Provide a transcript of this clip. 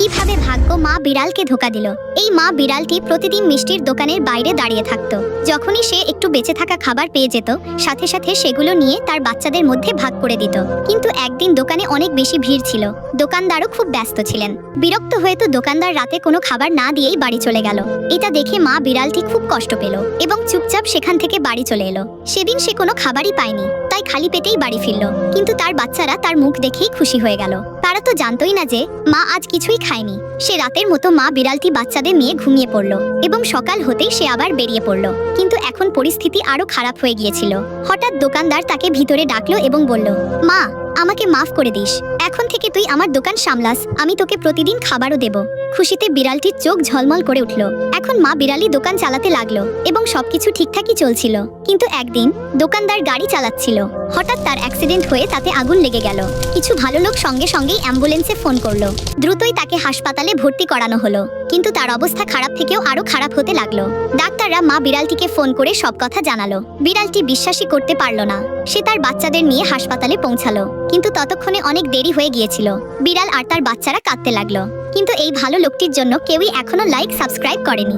এইভাবে ভাগ্য মা বিড়ালকে ধোকা দিল। এই মা বিড়ালটি প্রতিদিন মিষ্টির দোকানের বাইরে দাঁড়িয়ে থাকত। যখনই সে একটু বেঁচে থাকা খাবার পেয়ে যেত, সাথে সাথে সেগুলো নিয়ে তার বাচ্চাদের মধ্যে ভাগ করে দিত। কিন্তু একদিন দোকানে অনেক বেশি ভিড় ছিল, দোকানদারও খুব ব্যস্ত ছিলেন। বিরক্ত হয়ে তো দোকানদার রাতে কোনো খাবার না দিয়েই বাড়ি চলে গেল। এটা দেখে মা বিড়ালটি খুব কষ্ট পেল এবং চুপচাপ সেখান থেকে বাড়ি চলে এলো। সেদিন সে কোনো খাবারই পায়নি, তাই খালি পেটেই বাড়ি ফিরল। কিন্তু তার বাচ্চারা তার মুখ দেখেই খুশি হয়ে গেল। তারা তো জানতোই না যে মা আজ কিছুই খায়নি। সে রাতের মতো মা বিড়ালটি বাচ্চাদের নিয়ে ঘুমিয়ে পড়ল এবং সকাল হতেই সে আবার বেরিয়ে পড়ল। কিন্তু এখন পরিস্থিতি আরো খারাপ হয়ে গিয়েছিল। হঠাৎ দোকানদার তাকে ভিতরে ডাকলো এবং বলল, মা, আমাকে মাফ করে দিস। এখন থেকে তুই আমার দোকান সামলাস, আমি তোকে প্রতিদিন খাবারও দেব। খুশিতে বিড়ালটির চোখ ঝলমল করে উঠল। এখন মা বিড়ালি দোকান চালাতে লাগলো এবং সবকিছু ঠিকঠাকই চলছিল। কিন্তু একদিন দোকানদার গাড়ি চালাচ্ছিল, হঠাৎ তার অ্যাক্সিডেন্ট হয়ে তাতে আগুন লেগে গেল। কিছু ভালো লোক সঙ্গে সঙ্গেই অ্যাম্বুলেন্সে ফোন করলো। দ্রুতই তাকে হাসপাতালে ভর্তি করানো হলো। কিন্তু তার অবস্থা খারাপ থেকেও আরো খারাপ হতে লাগলো। ডাক্তাররা মা বিড়ালটিকে ফোন করে সব কথা জানালো। বিড়ালটি বিশ্বাসই করতে পারল না। সে তার বাচ্চাদের নিয়ে হাসপাতালে পৌঁছালো, কিন্তু ততক্ষণে অনেক দেরি হয়ে গিয়েছিল। বিড়াল আর তার বাচ্চারা কাঁদতে লাগলো। কিন্তু এই ভালো লোকটির জন্য কেউই এখনো লাইক সাবস্ক্রাইব করেনি।